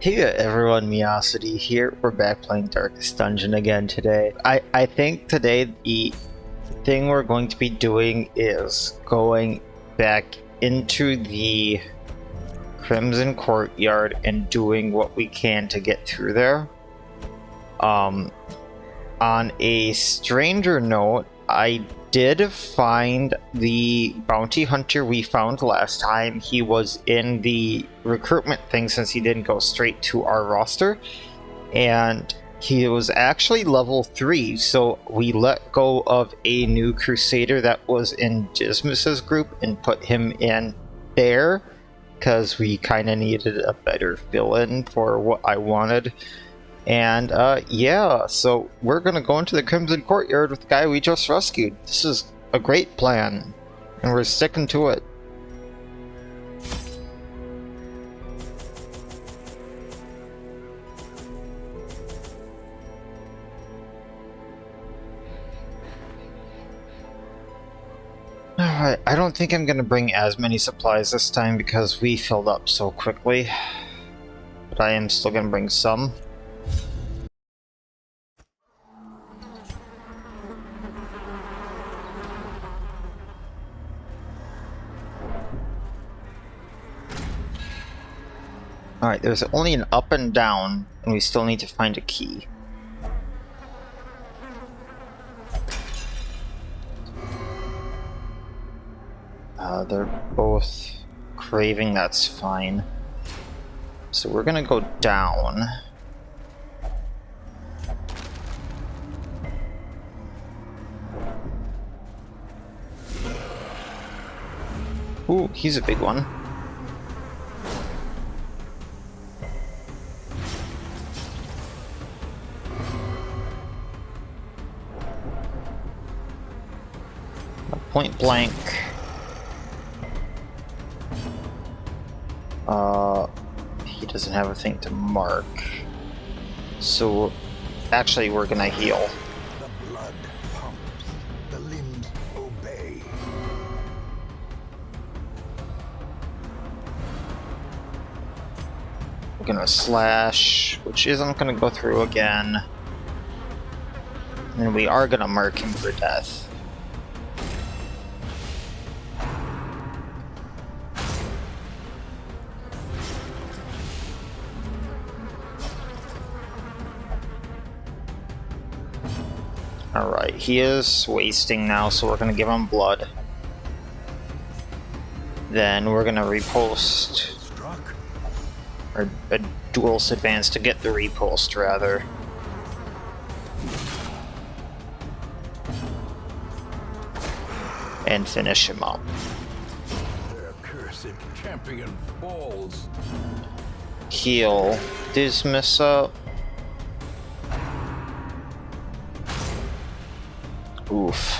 Hey everyone, Meosity here. We're back playing Darkest Dungeon again today. I think today the thing we're going to be doing is going back into the Crimson Courtyard and doing what we can to get through there. On a stranger note, I did find the bounty hunter we found last time. He was in the recruitment thing since he didn't go straight to our roster, and he was actually level 3, so we let go of a new crusader that was in Dismas's group and put him in there because we kind of needed a better fill-in for what I wanted. And yeah, so we're gonna go into the Crimson Courtyard with the guy we just rescued. This is a great plan, and we're sticking to it. Alright, I don't think I'm gonna bring as many supplies this time because we filled up so quickly, but I am still gonna bring some. Alright, there's only an up and down, and we still need to find a key. They're both craving, that's fine. So we're gonna go down. Ooh, he's a big one. Point blank. He doesn't have a thing to mark. So, actually, we're gonna heal. The blood pumps, the limbs obey. We're gonna slash, which isn't gonna go through again. And we are gonna mark him for death. Alright, he is wasting now, so we're gonna give him blood. Then we're gonna repost. Or a dual advance to get the repost, rather. And finish him up. Their cursed champion falls. Heal Dismas up. Oof.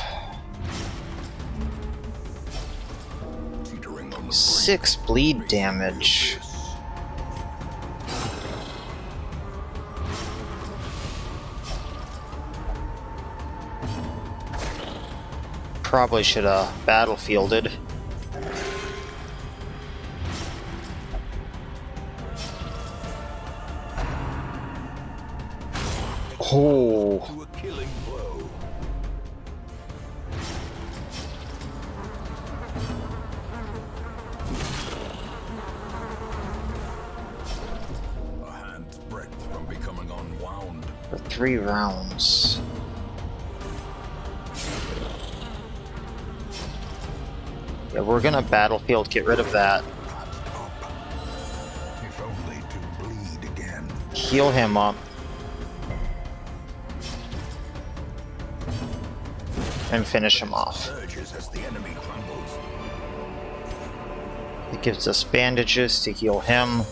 6 bleed damage. Probably should have battlefielded. Oh. To a killing blow. A hand's breadth from becoming unwound. For 3 rounds. Yeah, we're gonna battlefield, get rid of that. If only to bleed again. Heal him up. And finish him off. Surges as the enemy crumbles. It gives us bandages to heal him.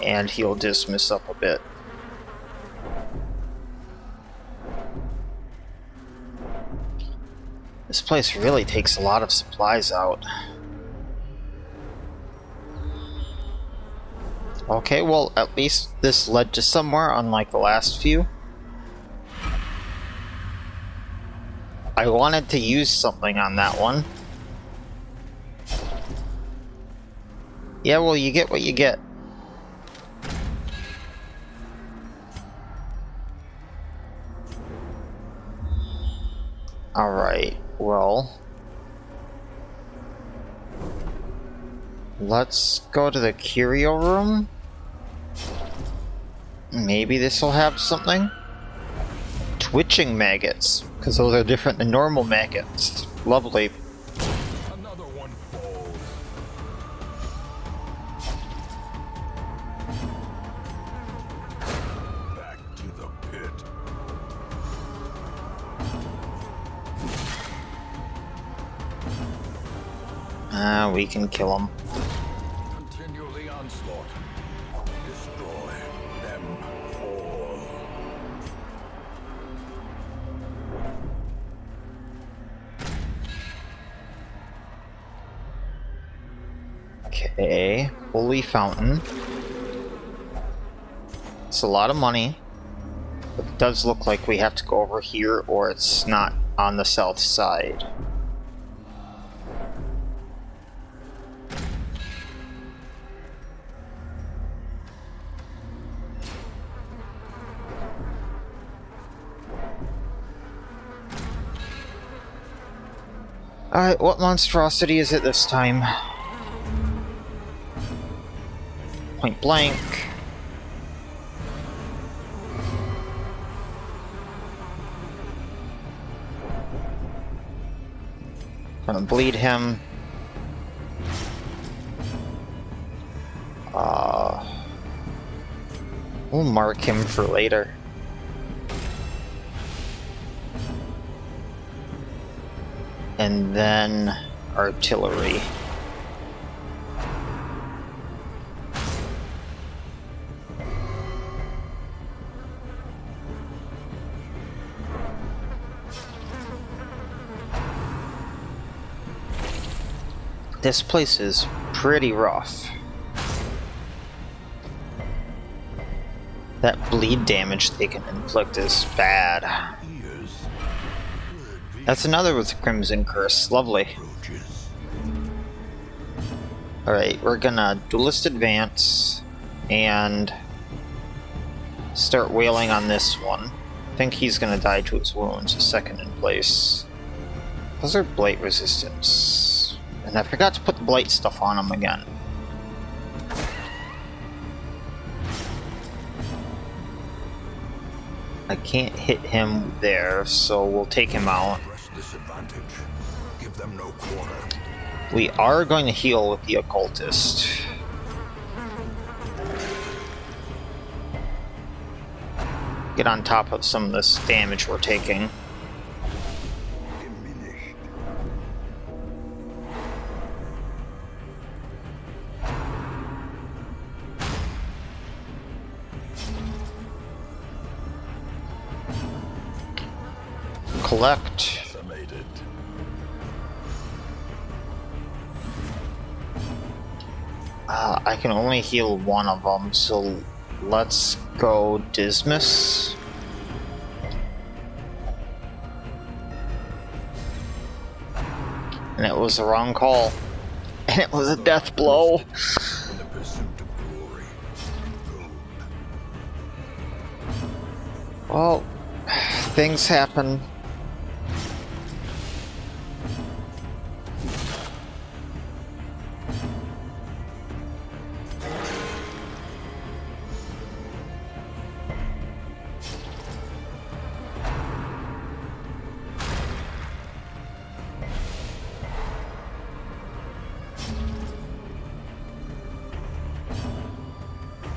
And he'll dismiss up a bit. This place really takes a lot of supplies out. Okay, well, at least this led to somewhere, unlike the last few. I wanted to use something on that one. Yeah, well, you get what you get. Alright, well... let's go to the curio room. Maybe this will have something? Twitching maggots, because those are different than normal maggots. Lovely. Another one falls. Back to the pit. We can kill him. Continue the onslaught. Destroy them all. Okay, Holy Fountain. It's a lot of money. But it does look like we have to go over here or it's not on the south side. Alright, what monstrosity is it this time? Point blank. Gonna bleed him. We'll mark him for later. And then artillery. This place is pretty rough. That bleed damage they can inflict is bad. That's another with the Crimson Curse. Lovely. Alright, we're gonna Duelist Advance and start wailing on this one. I think he's gonna die to his wounds, a second in place. Those are blight resistance. And I forgot to put the blight stuff on him again. I can't hit him there, so we'll take him out. Disadvantage. Give them no quarter. We are going to heal with the occultist. Get on top of some of this damage we're taking. Diminished. Collect. I can only heal one of them, so let's go Dismiss. And it was the wrong call. And it was a death blow. In the pursuit of glory. Well, things happen.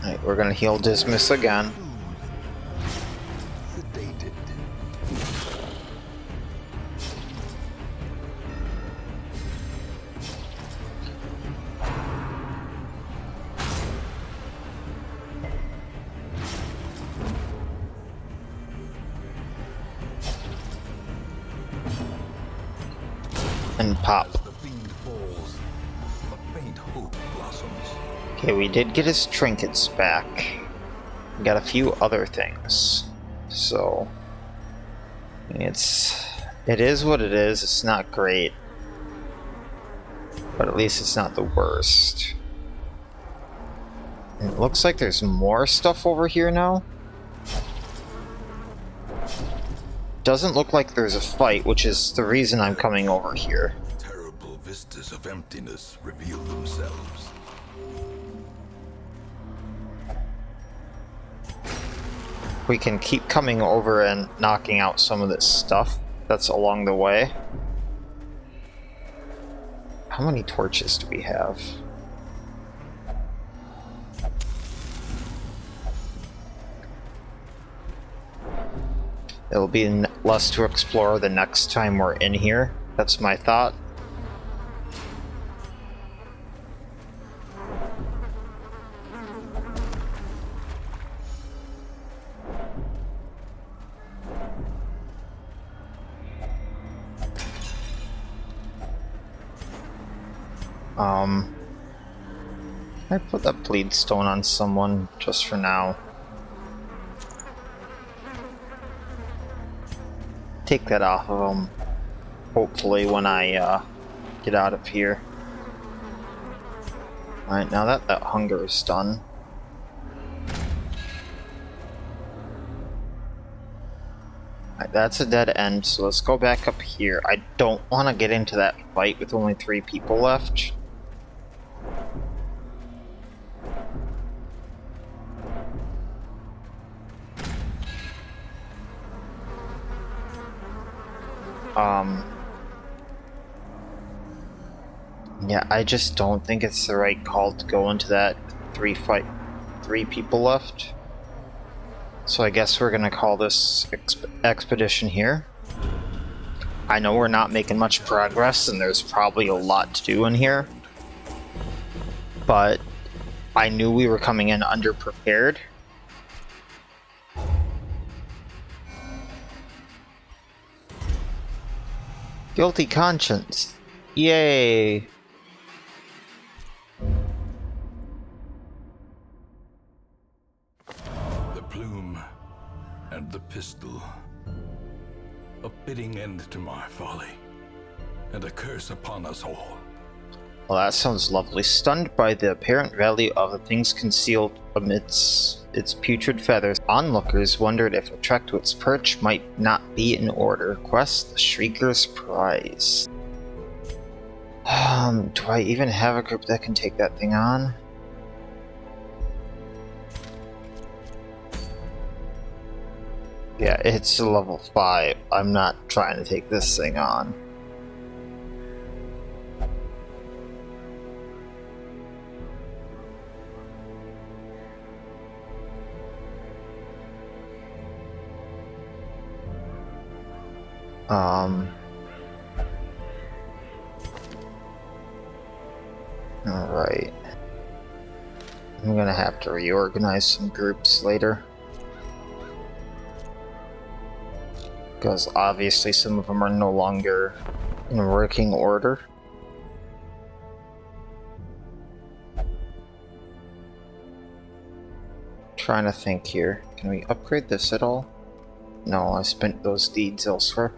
Alright, we're gonna heal Dismiss again. Sedated. And pop. As the fiend falls, a faint hope blossoms. Okay, we did get his trinkets back. We got a few other things. So it is what it is. It's not great. But at least it's not the worst. It looks like there's more stuff over here now. Doesn't look like there's a fight, which is the reason I'm coming over here. Terrible vistas of emptiness reveal themselves. We can keep coming over and knocking out some of this stuff that's along the way. How many torches do we have? It'll be less to explore the next time we're in here. That's my thought. I put that bleed stone on someone just for now. Take that off of them, hopefully, when I get out of here. Alright, now that that hunger is done. Alright, that's a dead end, so let's go back up here. I don't want to get into that fight with only 3 people left. Yeah, I just don't think it's the right call to go into that 3 people left. So I guess we're gonna call this expedition here. I know we're not making much progress and there's probably a lot to do in here, but I knew we were coming in underprepared. Guilty conscience. Yay! The plume and the pistol. A fitting end to my folly, and a curse upon us all. Well, that sounds lovely. Stunned by the apparent value of the things concealed amidst its putrid feathers, onlookers wondered if a trek to its perch might not be in order. Quest the Shrieker's Prize. Do I even have a group that can take that thing on? Yeah, it's a level 5. I'm not trying to take this thing on. Alright. I'm gonna have to reorganize some groups later. Because obviously some of them are no longer in working order. Trying to think here. Can we upgrade this at all? No, I spent those deeds elsewhere.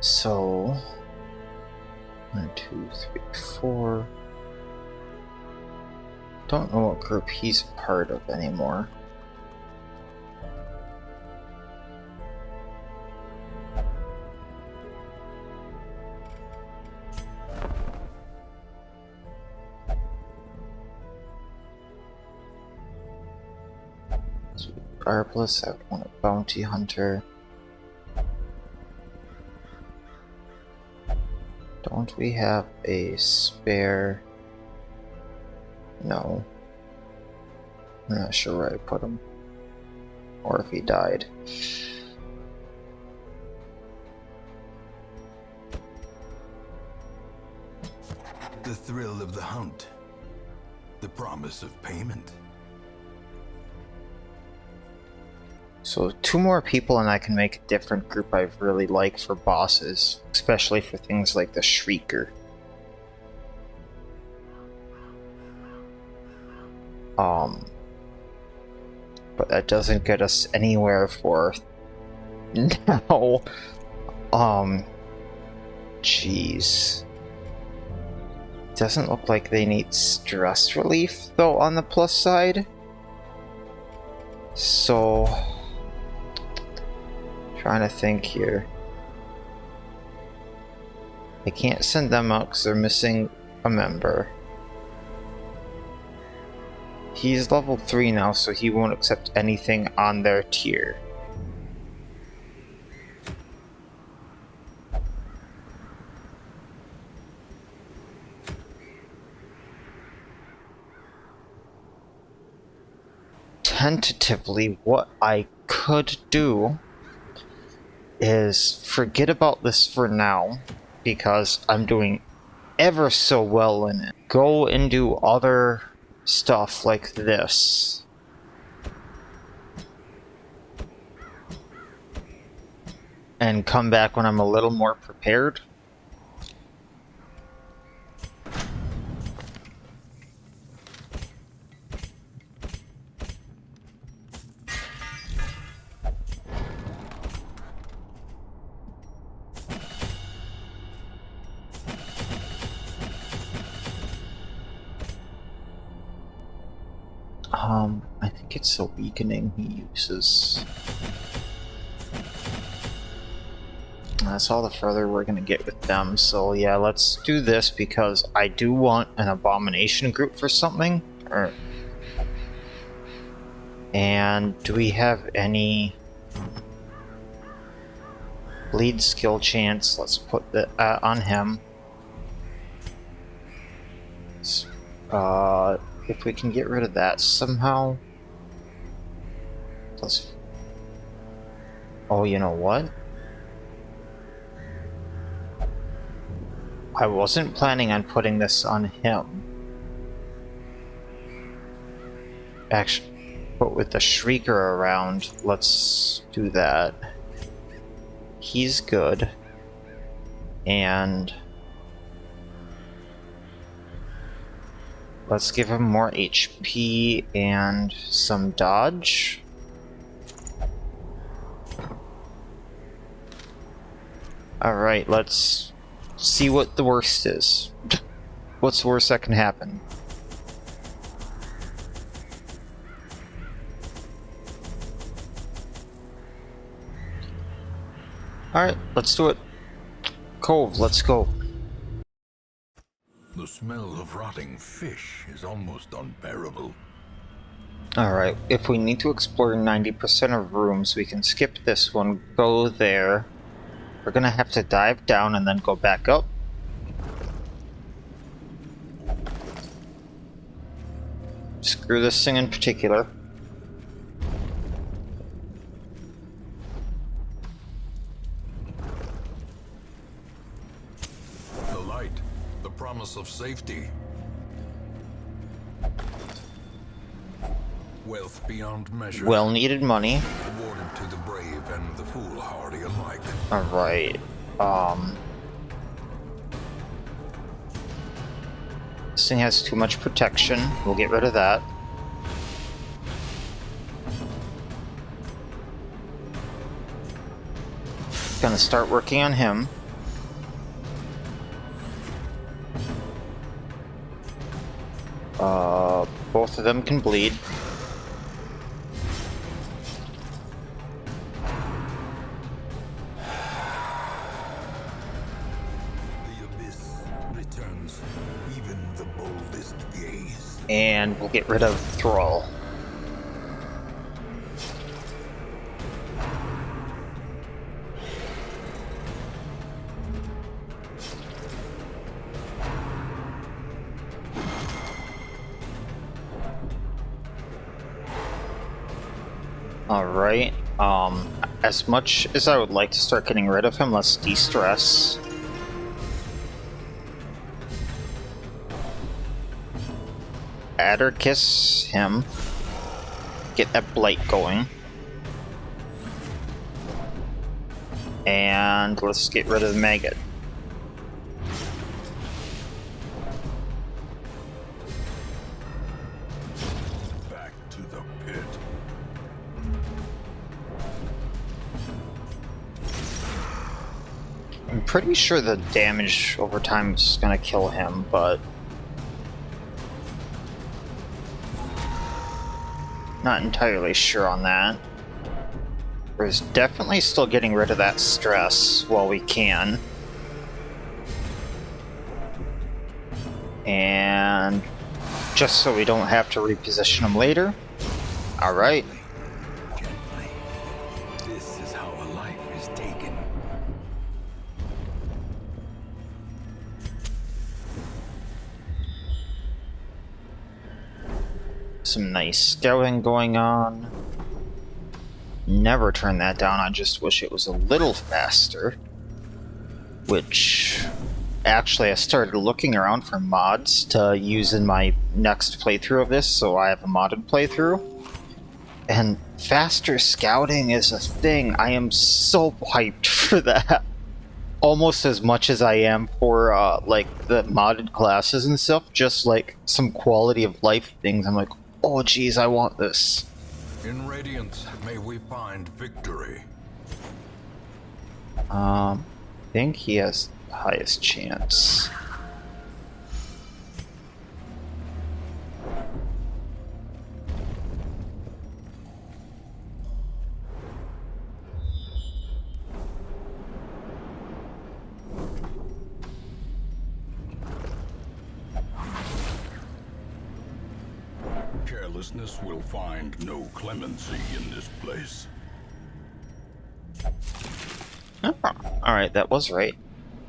So, 1, 2, 3, 4. Don't know what group he's a part of anymore. Regardless, I want a bounty hunter. Don't we have a spare? No. I'm not sure where I put him. Or if he died. The thrill of the hunt. The promise of payment. So 2 more people and I can make a different group I really like for bosses, especially for things like the Shrieker. But that doesn't get us anywhere for now. Jeez. Doesn't look like they need stress relief though on the plus side. So trying to think here. I can't send them out because they're missing a member. He's level 3 now, so he won't accept anything on their tier. Tentatively, what I could do is forget about this for now, because I'm doing ever so well in it. Go and do other stuff like this. And come back when I'm a little more prepared. I think it's a weakening he uses. That's all the further we're gonna get with them, so yeah, let's do this because I do want an abomination group for something. And do we have any bleed skill chance? Let's put that on him. If we can get rid of that somehow. Let's... Oh, you know what? I wasn't planning on putting this on him. Actually, but with the Shrieker around, let's do that. He's good. And let's give him more HP and some dodge. Alright, let's see what the worst is. What's the worst that can happen? Alright, let's do it. Cove, let's go. The smell of rotting fish is almost unbearable. Alright, if we need to explore 90% of rooms, we can skip this one, go there. We're gonna have to dive down and then go back up. Screw this thing in particular. The light, the promise of safety. Wealth beyond measure. Well-needed money. Awarded to the brave and the foolhardy alike. Alright, this thing has too much protection. We'll get rid of that. Gonna start working on him. Both of them can bleed. And we'll get rid of Thrall. Alright, as much as I would like to start getting rid of him, let's de-stress. Adder Kiss him. Get that blight going. And let's get rid of the maggot. Back to the pit. I'm pretty sure the damage over time is gonna kill him, but not entirely sure on that. There's definitely still getting rid of that stress while we can. And just so we don't have to reposition him later. Alright. Gently. This is how a life is taken. Some nice scouting going on. Never turn that down, I just wish it was a little faster. Which, actually I started looking around for mods to use in my next playthrough of this, so I have a modded playthrough. And faster scouting is a thing. I am so hyped for that. Almost as much as I am for like the modded classes and stuff, just like some quality of life things. I'm like, oh geez, I want this. In Radiance, may we find victory. I think he has the highest chance. Carelessness will find no clemency in this place. Oh, alright, that was right.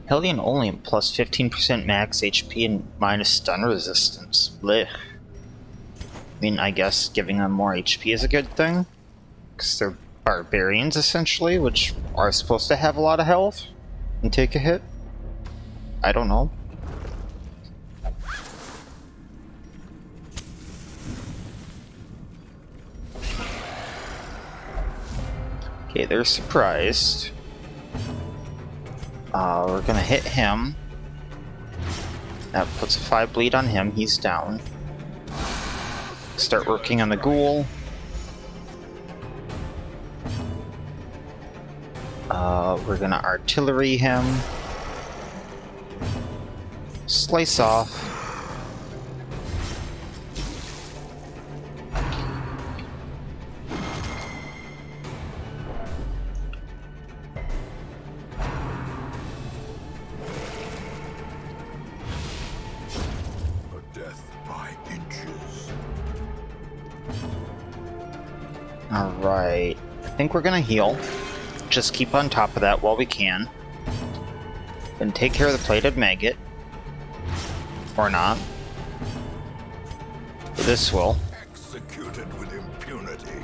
Hellion only plus 15% max HP and minus stun resistance. Blech. I mean, I guess giving them more HP is a good thing. Because they're barbarians, essentially, which are supposed to have a lot of health and take a hit. I don't know. Okay, they're surprised. We're gonna hit him. That puts a 5 bleed on him, he's down. Start working on the ghoul. We're gonna artillery him. Slice off. Alright, I think we're gonna heal. Just keep on top of that while we can. Then take care of the plated maggot. Or not. This will. Executed with impunity.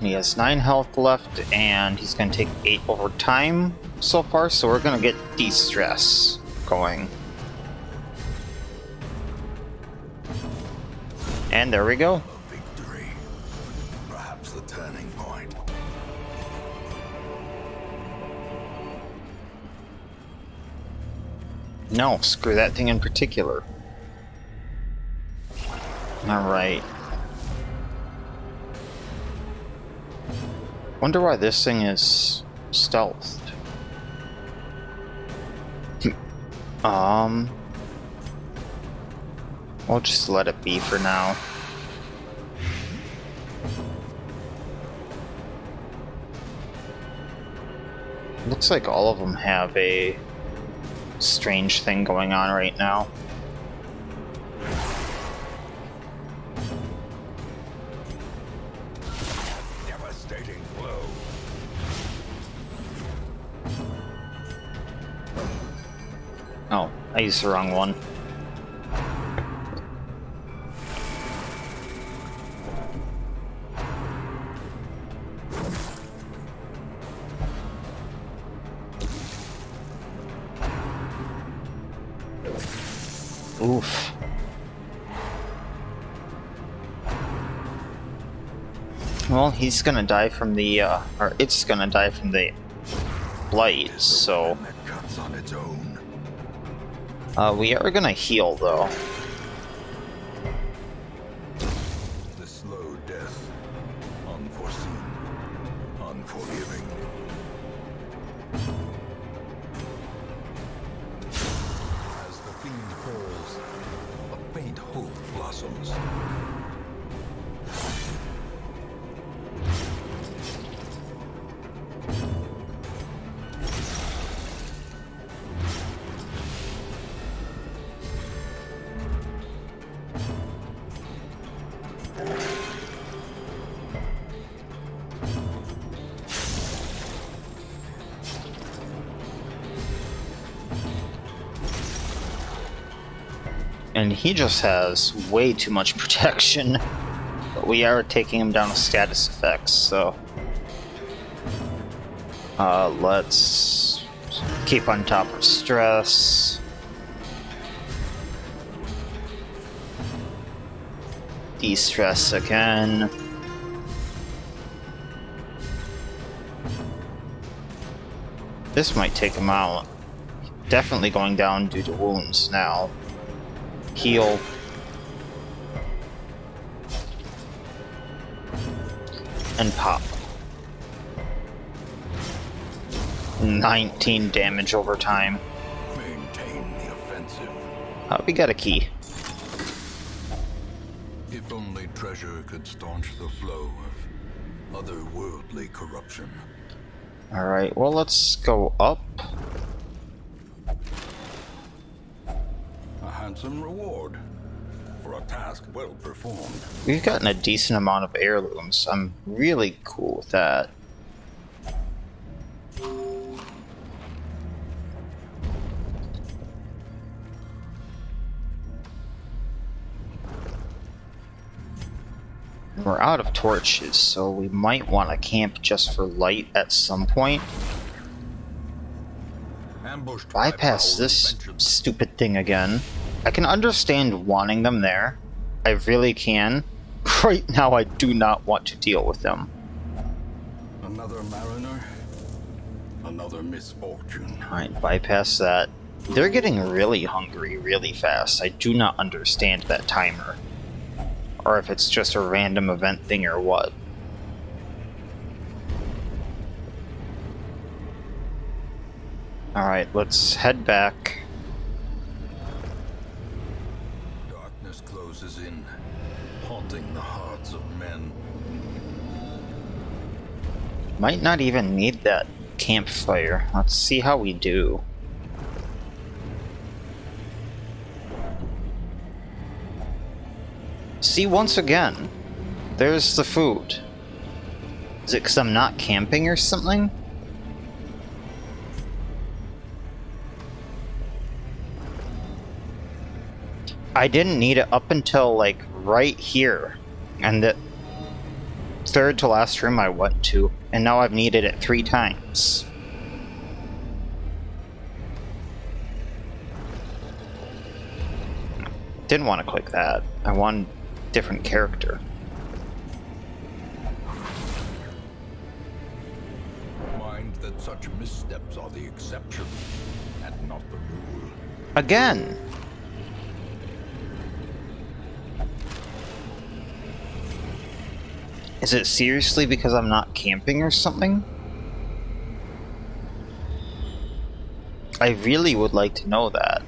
He has 9 health left, and he's gonna take 8 over time so far, so we're gonna get de-stress going. And there we go. A victory. Perhaps the turning point. No, screw that thing in particular. Alright. Wonder why this thing is stealthed. We'll just let it be for now. Looks like all of them have a strange thing going on right now. Devastating blow. Oh, I used the wrong one. Oof. Well, he's gonna die from the, or it's gonna die from the blight, so... That cuts on its own. We are gonna heal, though. The slow death. Unforeseen. Unforgiving. As the fiend falls, a faint hope blossoms. And he just has way too much protection. But we are taking him down with status effects, so... let's keep on top of stress. De-stress again. This might take him out. Definitely going down due to wounds now. Heal. And pop. 19 damage over time. Maintain the offensive. We got a key. If only treasure could staunch the flow of otherworldly corruption. Alright, well, let's go up. A handsome reward for a task well performed. We've gotten a decent amount of heirlooms. I'm really cool with that. We're out of torches, so we might want to camp just for light at some point. Ambushed Bypass by this foul stupid thing again. I can understand wanting them there. I really can. Right now, I do not want to deal with them. Another mariner, another misfortune. Alright, bypass that. They're getting really hungry really fast. I do not understand that timer. Or if it's just a random event thing or what. Alright, let's head back. Darkness closes in, haunting the hearts of men. Might not even need that campfire. Let's see how we do. See, once again, there's the food. Is it because I'm not camping or something? I didn't need it up until, like, right here. And the third to last room I went to. And now I've needed it 3 times. Didn't want to click that. I wanted a different character. Mind that such missteps are the exception, and not the rule. Again! Is it seriously because I'm not camping or something? I really would like to know that.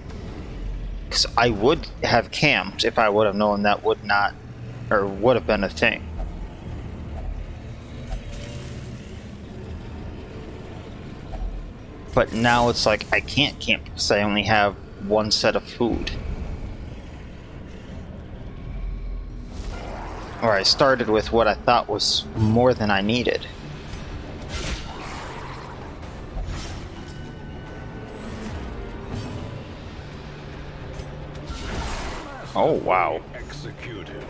Because I would have camped if I would have known that would not, or would have been a thing. But now it's like I can't camp because I only have 1 set of food. Or I started with what I thought was more than I needed. Oh, wow. Executed.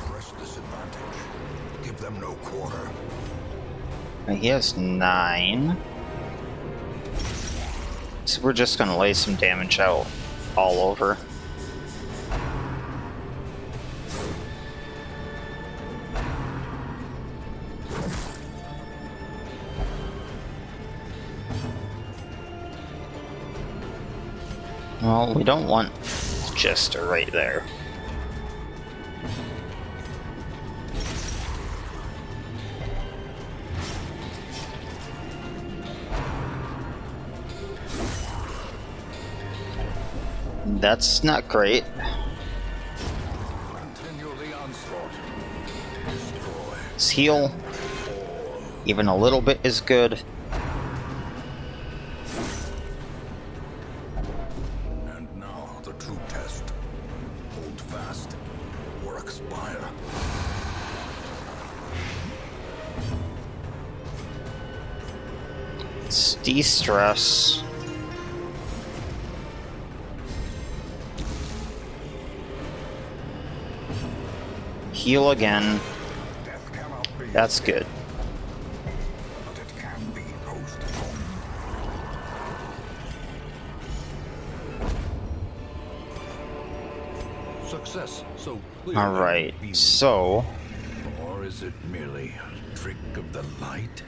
Press this advantage. Give them no quarter. He has 9. So we're just gonna lay some damage out all over. Well, we don't want Jester right there. That's not great. Let's heal. Even a little bit is good. And now the true test. Hold fast or expire. Let's de-stress. Heal again. That's good. But it can be postponed. Success so clear. Alright, so Or is it merely a trick of the light?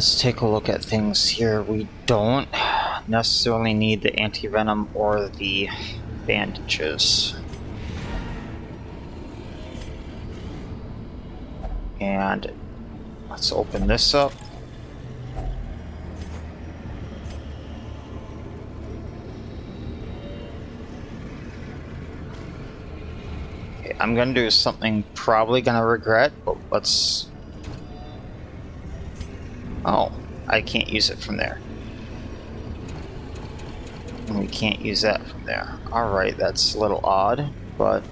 let's take a look at things here. We don't necessarily need the anti-venom or the bandages. And let's open this up. Okay, I'm gonna do something probably gonna regret, but let's... Oh, I can't use it from there. And we can't use that from there. Alright, that's a little odd, but...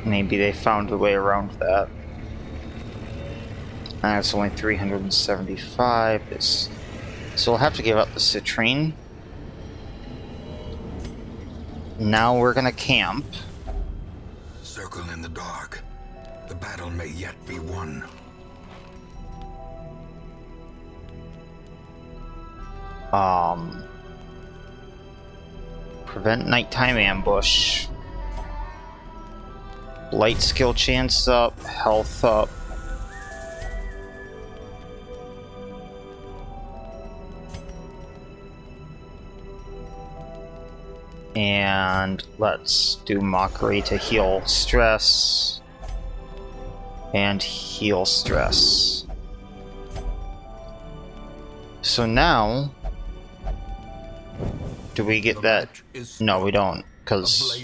maybe they found a way around that. And it's only 375. So we'll have to give up the citrine. Now we're gonna camp. Circle in the dark. The battle may yet be won. Prevent nighttime ambush. Light skill chance up, health up. And let's do mockery to heal stress. And heal stress. So now, do we get that? No, we don't, because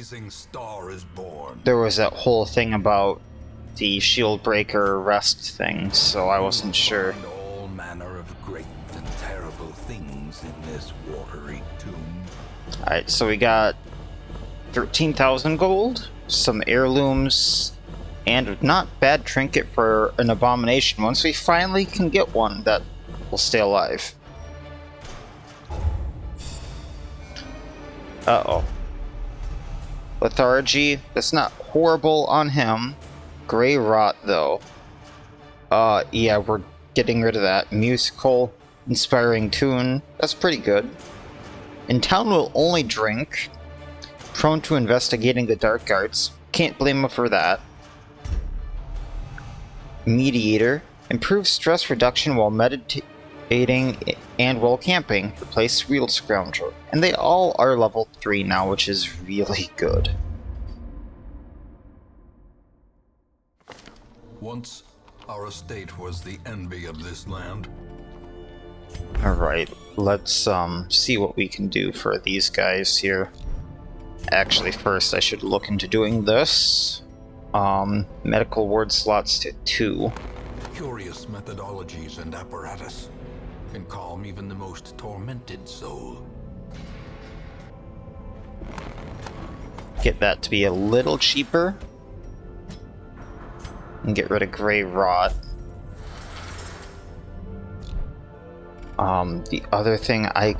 there was that whole thing about the shield breaker rest thing, so I wasn't sure. All manner of great and terrible things in this watery tomb. Alright, so we got 13,000 gold, some heirlooms, and a not bad trinket for an abomination once we finally can get one that will stay alive. Uh-oh. Lethargy, that's not horrible on him. Grey Rot, though. Yeah, we're getting rid of that. Musical, inspiring tune, that's pretty good. In town will only drink. Prone to investigating the dark arts. Can't blame him for that. Mediator, improves stress reduction while meditating and while camping. Replace Real Scoundrel. And they all are level 3 now, which is really good. Once, our estate was the envy of this land. Alright, let's see what we can do for these guys here. Actually, first I should look into doing this. Medical ward slots to 2. Curious methodologies and apparatus can calm even the most tormented soul. Get that to be a little cheaper. And get rid of Grey Rot. The other thing, I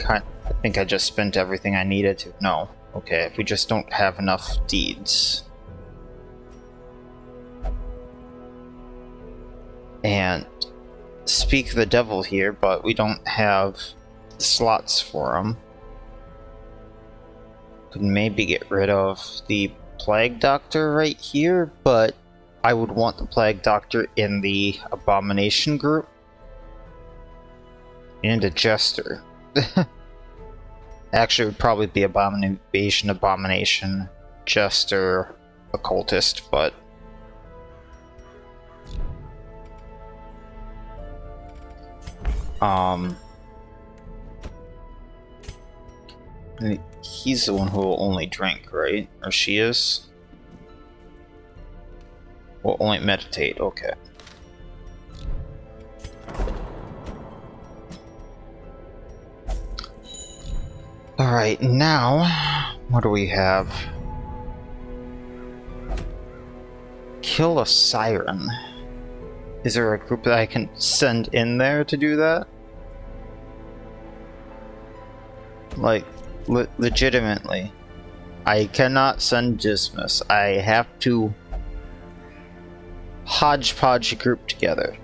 think I just spent everything I needed to. No. Okay, if we just don't have enough deeds. and speak the devil here, but we don't have slots for him. Could maybe get rid of the Plague Doctor right here, but I would want the Plague Doctor in the Abomination group. And a Jester. Actually, it would probably be Abomination, Jester, Occultist, but... he's the one who will only drink, right? Or she is? Will only meditate, okay. Alright, now, what do we have? Kill a Siren. Is there a group that I can send in there to do that? Like, legitimately. I cannot send Dismas. I have to hodgepodge a group together.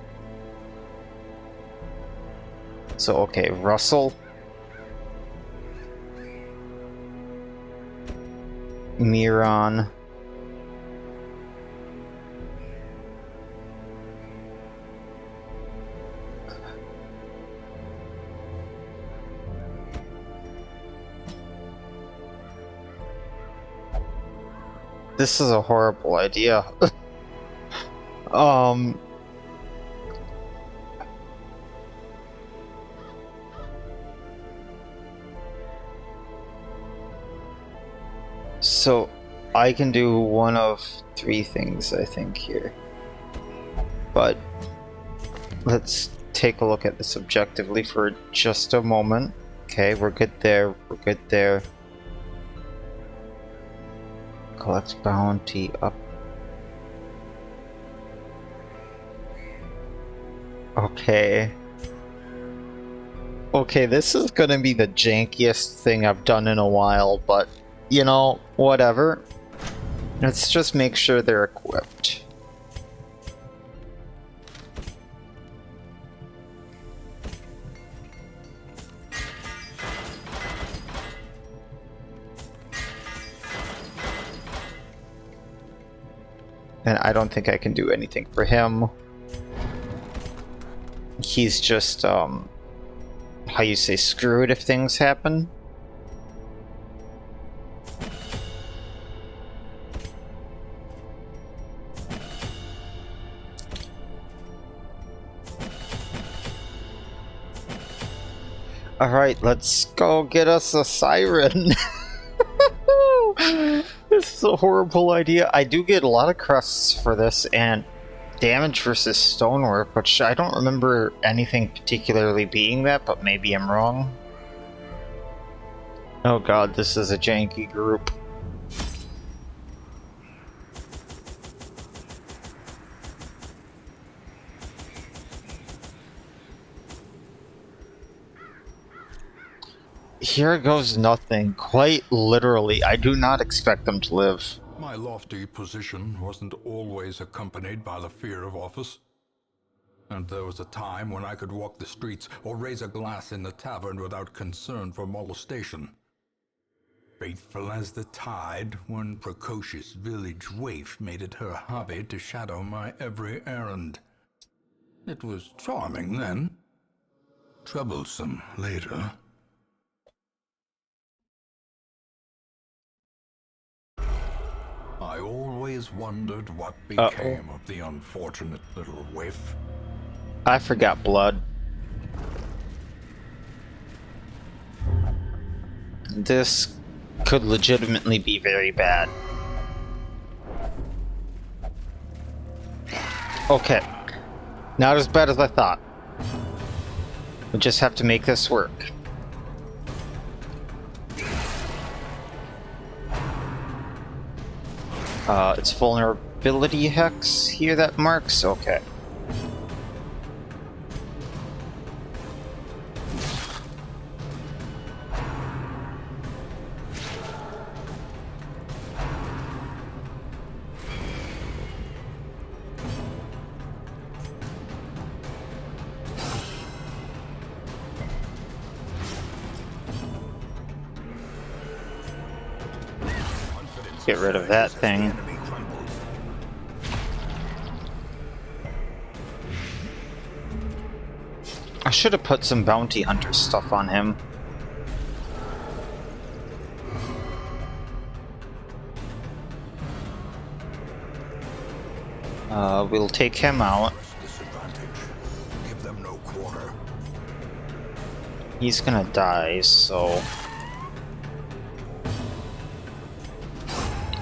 So, okay, Russell. Miron. This is a horrible idea. So, I can do one of three things, I think, here. But, let's take a look at this objectively for just a moment. Okay, we're good there, we're good there. Collect bounty up. Okay. Okay, this is gonna be the jankiest thing I've done in a while, but, you know, whatever. Let's just make sure they're equipped. And I don't think I can do anything for him. He's just, how you say, screwed if things happen. Alright, let's go get us a Siren. This is a horrible idea. I do get a lot of crusts for this, and damage versus stonework, which I don't remember anything particularly being that, but maybe I'm wrong. Oh god, this is a janky group. Here goes nothing. Quite literally, I do not expect them to live. My lofty position wasn't always accompanied by the fear of office. And there was a time when I could walk the streets or raise a glass in the tavern without concern for molestation. Faithful as the tide, one precocious village waif made it her hobby to shadow my every errand. It was charming then, troublesome later. I always wondered what became of the unfortunate little waif. I forgot blood. This could legitimately be very bad. Okay. Not as bad as I thought. We just have to make this work. It's vulnerability hex here that marks? Okay. Get rid of that thing. I should have put some bounty hunter stuff on him. We'll take him out. Give them no quarter. He's gonna die, so...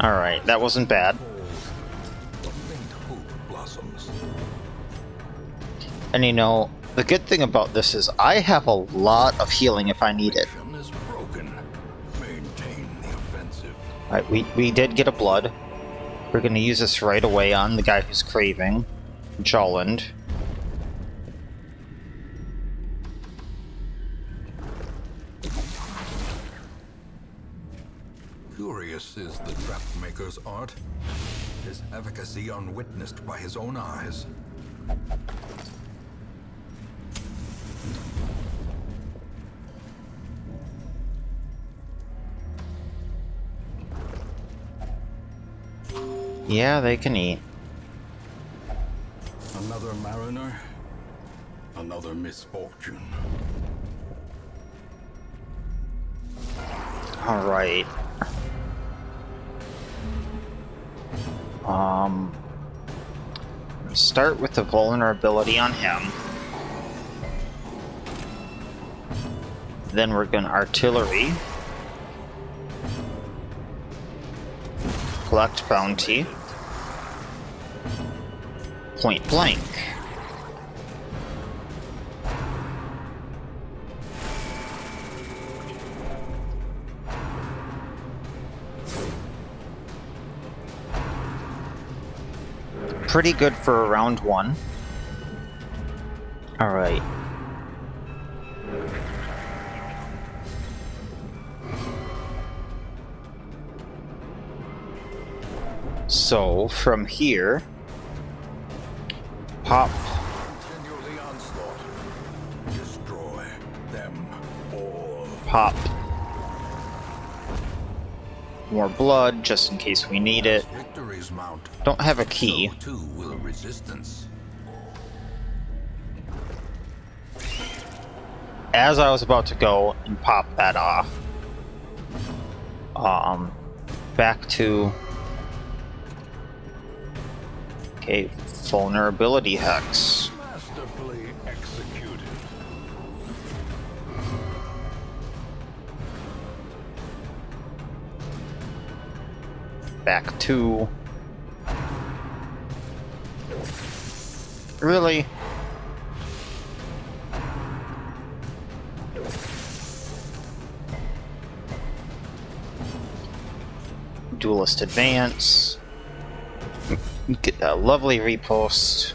Alright, that wasn't bad. And you know, the good thing about this is I have a lot of healing if I need it. Alright, we did get a blood. We're gonna use this right away on the guy who's craving. Jolland. Curious is the trap maker's art. His efficacy unwitnessed by his own eyes. Yeah, they can eat. Another mariner, another misfortune. Alright. Start with the vulnerability on him. Then we're gonna artillery. Collect bounty. Point blank. Pretty good for round one. Alright. So, from here, pop. Continue the onslaught. Destroy them all. Pop. More blood, just in case we need it. Victories mount. Don't have a key. So too will resistance. As I was about to go and pop that off, back to... Okay, vulnerability hex. Masterfully executed. Back to... Really? Duelist advance. Get a lovely repost.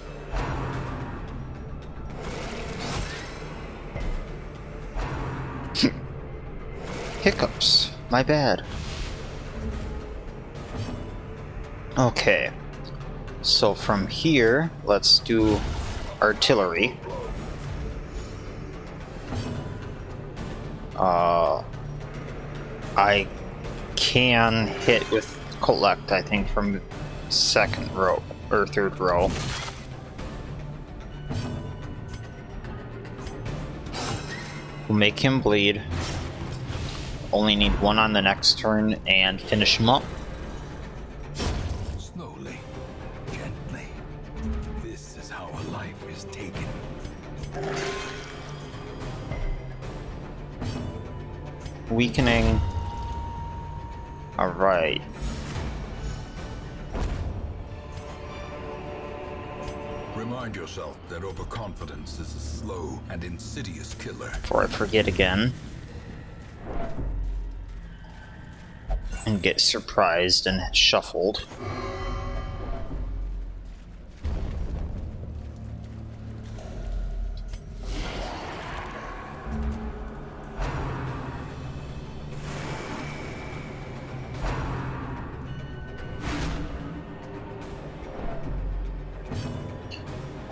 Hiccups. My bad. Okay. So from here, let's do artillery. I can hit with collect, I think, from second row or third row. We'll make him bleed. Only need one on the next turn and finish him up. Slowly, gently. This is how a life is taken. Weakening. Alright. Remind yourself that overconfidence is a slow and insidious killer. Before I forget again. And get surprised and shuffled.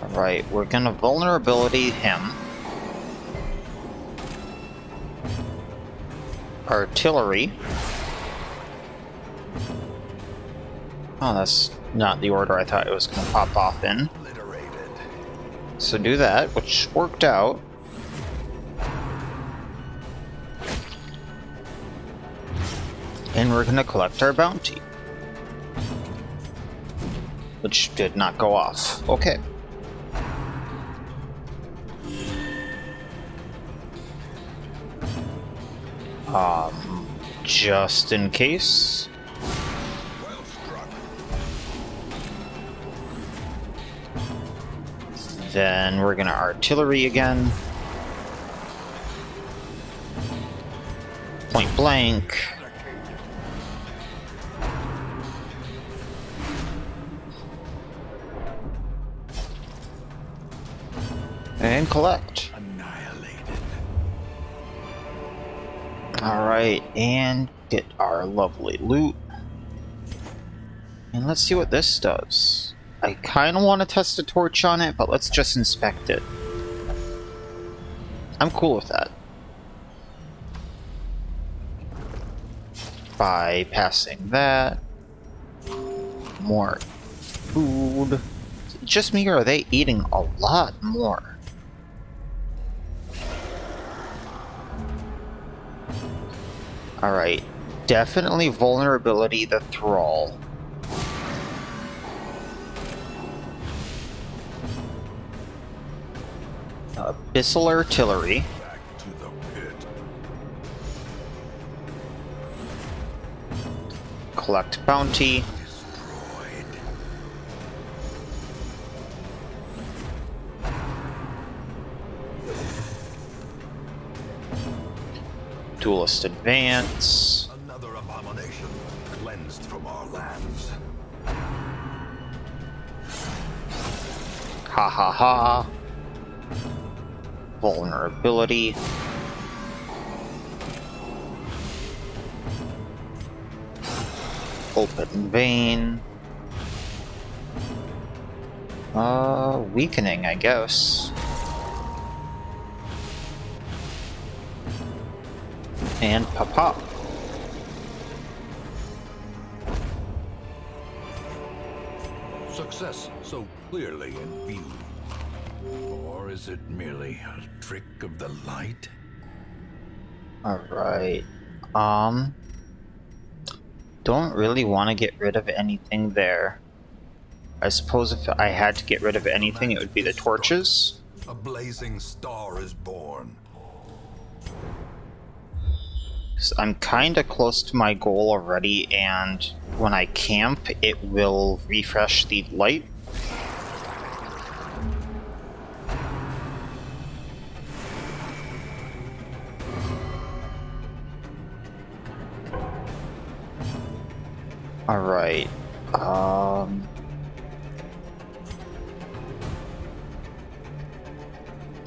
Alright, we're gonna vulnerability him. Artillery. Oh, that's not the order I thought it was going to pop off in. So do that, which worked out. And we're going to collect our bounty. Which did not go off. Okay. Just in case. Then we're gonna artillery again. Point blank. And collect. Alright, and get our lovely loot. And let's see what this does. I kind of want to test a torch on it, but let's just inspect it. I'm cool with that. Bypassing that. More food. Is it just me, or are they eating a lot more? Alright, definitely vulnerability the thrall. Abyssal artillery. Back to the pit. Collect bounty. Destroyed. Duelist advance. Another abomination cleansed from our lands. Ha ha ha. Vulnerability. Open vein. Weakening, I guess. And pop. Success so clearly in view. Or is it merely a trick of the light? Alright. Don't really want to get rid of anything there. I suppose if I had to get rid of anything, it would be the torches. A blazing star is born. So I'm kind of close to my goal already, and when I camp, it will refresh the light. Alright,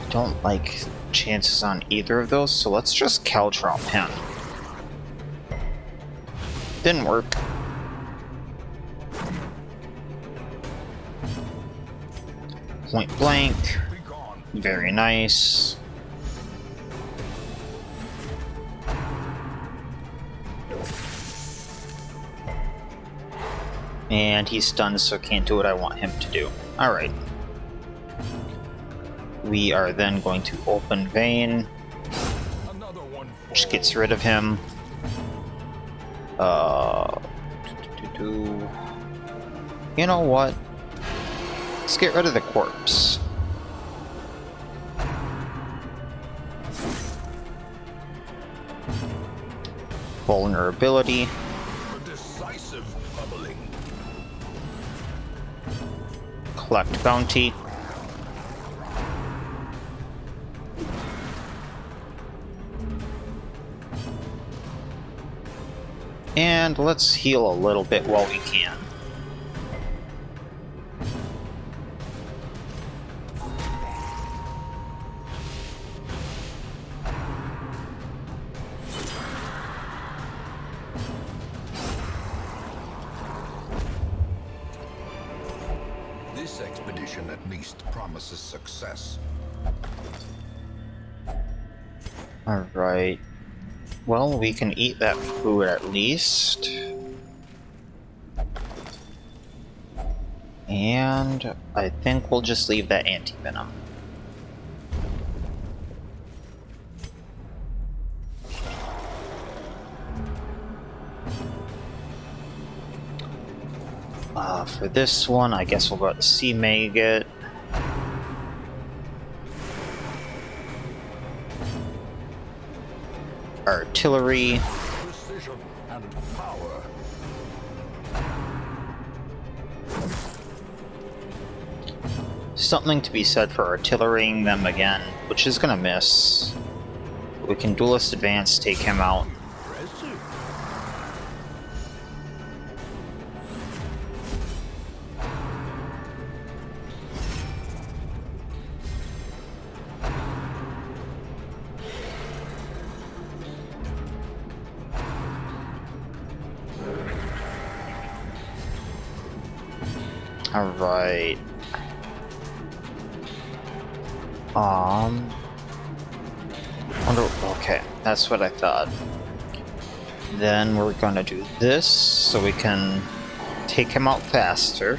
don't like chances on either of those, so let's just Caltrop him. Didn't work. Point blank. Very nice. And he's stunned, so can't do what I want him to do. Alright. We are then going to open vein, which gets rid of him. You know what? Let's get rid of the corpse. Vulnerability. Decisive bubbling. Collect bounty. And let's heal a little bit while we can. This expedition at least promises success. Alright. Well, we can eat that food at least. And I think we'll just leave that anti-venom. For this one, I guess we'll go to Sea Maggot. Artillery. Precision and power. Something to be said for artillerying them again, which is gonna miss. We can duelist advance, take him out. Impressive. Alright. Okay, that's what I thought. Then we're gonna do this so we can take him out faster.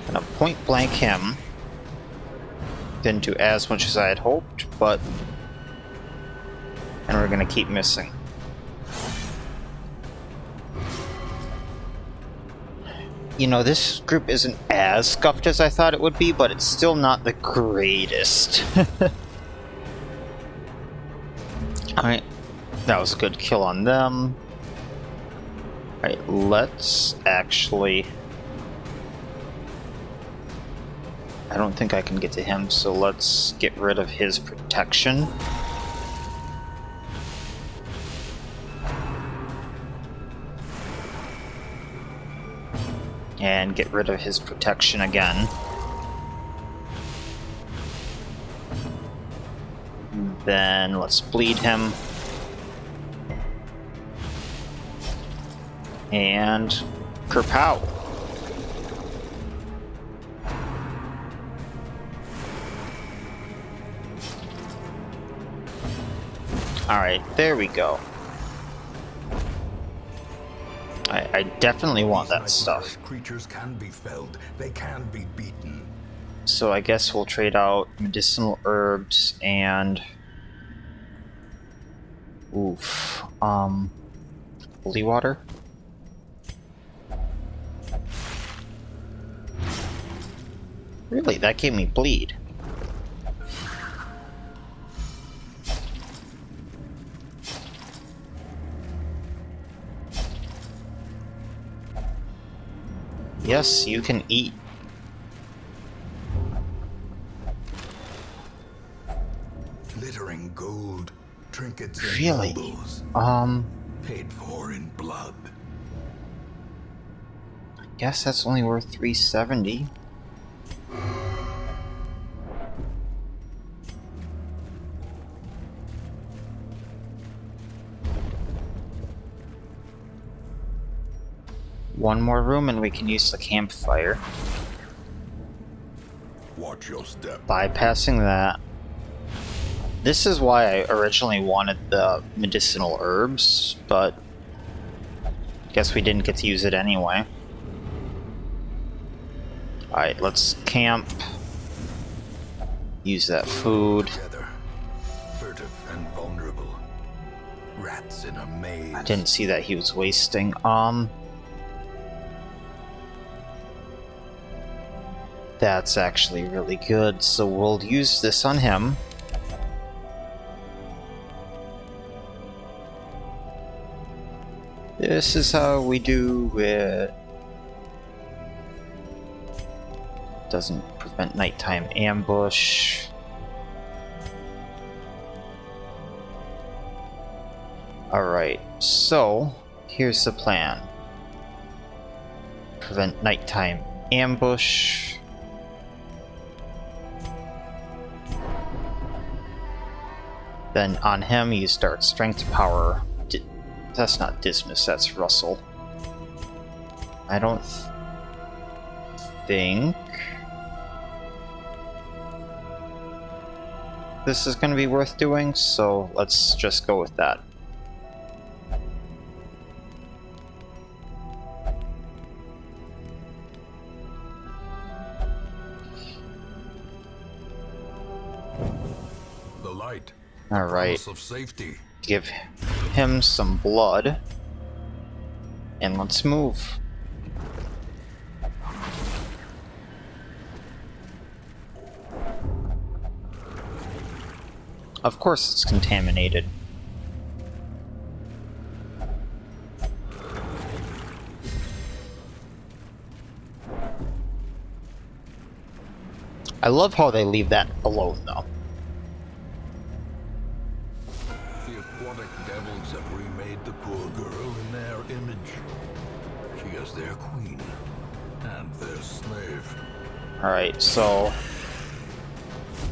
Gonna point blank him. Didn't do as much as I had hoped, but... And we're gonna keep missing. You know, this group isn't as scuffed as I thought it would be, but it's still not the greatest. Alright, that was a good kill on them. Alright, let's actually... I don't think I can get to him, so let's get rid of his protection. And get rid of his protection again. Then let's bleed him. And kerpow. Alright, there we go. I definitely want that stuff. Creatures can be felled. They can be beaten. So I guess we'll trade out medicinal herbs and... Oof. Holy water? Really? That gave me bleed. Yes, you can eat. Glittering gold, trinkets and Really? nobles, paid for in blood. Guess that's only worth 370. One more room and we can use the campfire. Watch your step. Bypassing that. This is why I originally wanted the medicinal herbs, but guess we didn't get to use it anyway. Alright, let's camp. Use that food. Together, furtive and vulnerable. Rats in a maze. I didn't see that he was wasting. That's actually really good, so we'll use this on him. This is how we do it. Doesn't prevent nighttime ambush. Alright, so here's the plan. Prevent nighttime ambush. Then on him, you start strength power. That's not Dismas, that's Russell. I don't think this is going to be worth doing, so let's just go with that. light. All right. Promise of safety. Give him some blood. And let's move. Of course it's contaminated. I love how they leave that alone, though. The aquatic devils have remade the poor girl in their image. She is their queen and their slave. Alright, so...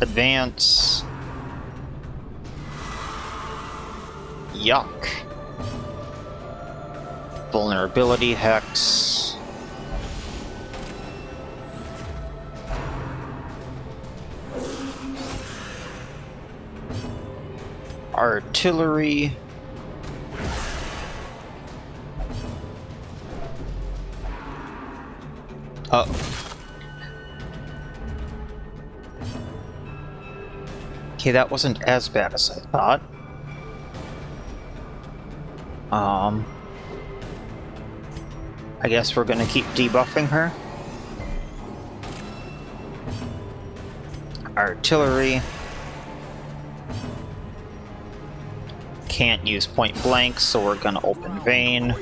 advance... Yuck. Vulnerability hex. Artillery. Oh. Okay, that wasn't as bad as I thought. I guess we're gonna keep debuffing her. Artillery. Can't use point blank, so we're gonna open vein.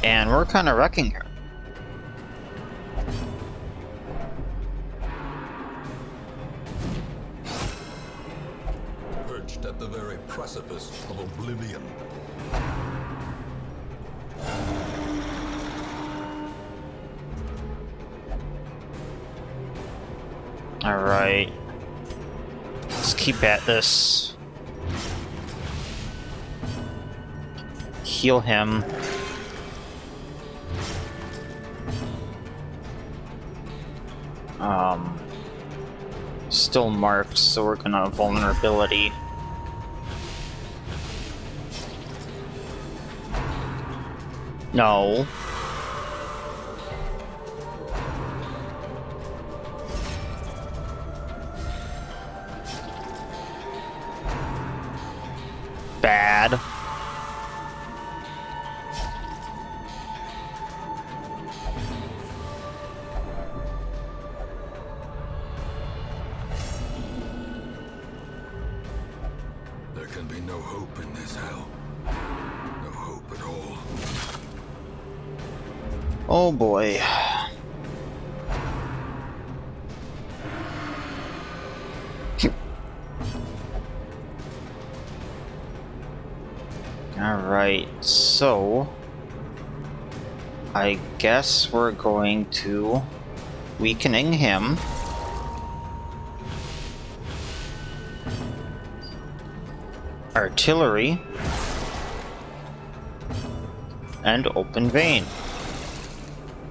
And we're kind of wrecking her. Perched at the very precipice of oblivion. Alright. Let's keep at this. Heal him. Still marked, so we're gonna vulnerability. No. Bad. There can be no hope in this hell. No hope at all. Oh boy. Alright, so I guess we're going to weakening him. Artillery. And open vein.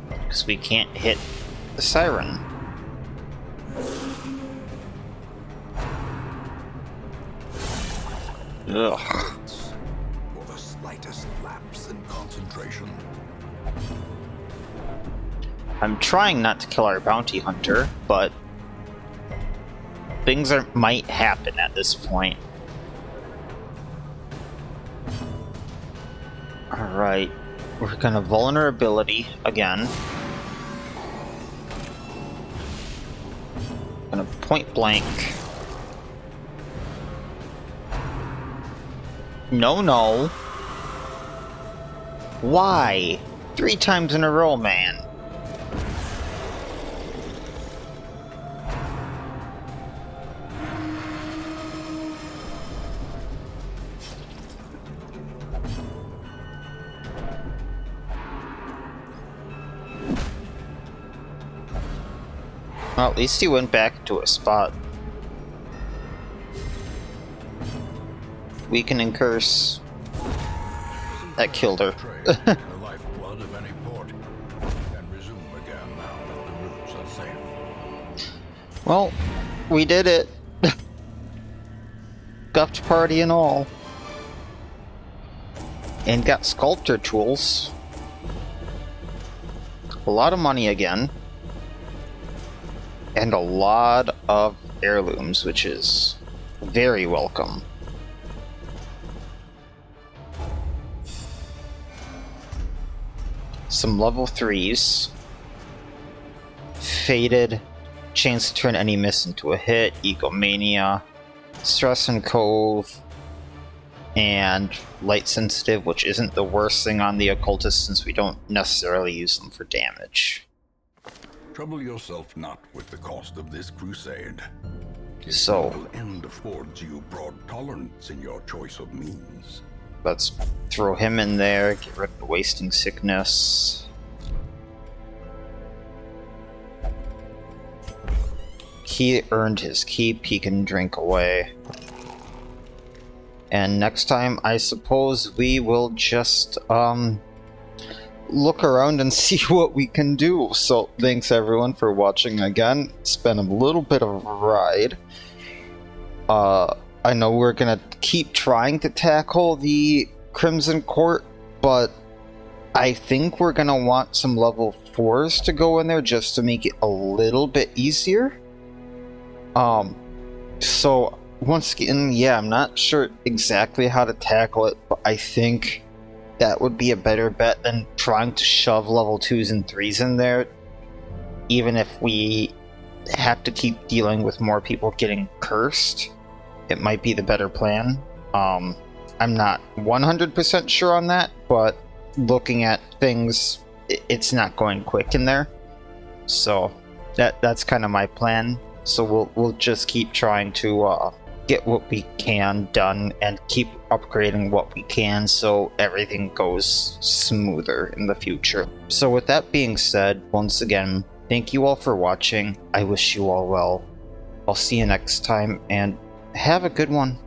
Because we can't hit the Siren. Ugh. For the slightest lapse in concentration. I'm trying not to kill our bounty hunter, but things might happen at this point. Alright, we're gonna vulnerability again. Gonna point blank. No. Why? 3 times in a row, man. Well, at least he went back to a spot. Weakening curse. That killed her. The lifeblood of any port can resume again now that the routes are safe. Well, we did it. Scuffed party and all. And got sculptor tools. a lot of money again. And a lot of heirlooms, which is very welcome. Some level 3s. Faded. Chance to turn any miss into a hit. Egomania. Stress and Cove. And Light Sensitive, which isn't the worst thing on the Occultist since we don't necessarily use them for damage. Trouble yourself not with the cost of this crusade. Its So, noble end affords you broad tolerance in your choice of means. let's throw him in there, get rid of the Wasting Sickness. He earned his keep, he can drink away. And next time, I suppose we will just, look around and see what we can do. So, thanks everyone for watching again. It's been a little bit of a ride. I know we're gonna keep trying to tackle the Crimson Court, but I think we're gonna want some level 4s to go in there just to make it a little bit easier. So once again, yeah, I'm not sure exactly how to tackle it, but I think that would be a better bet than trying to shove level 2s and 3s in there, even if we have to keep dealing with more people getting cursed. It might be the better plan. I'm not 100% sure on that, but looking at things, it's not going quick in there. So that's kind of my plan. So we'll just keep trying to get what we can done and keep upgrading what we can so everything goes smoother in the future. So with that being said, once again, thank you all for watching. I wish you all well. I'll see you next time, and have a good one.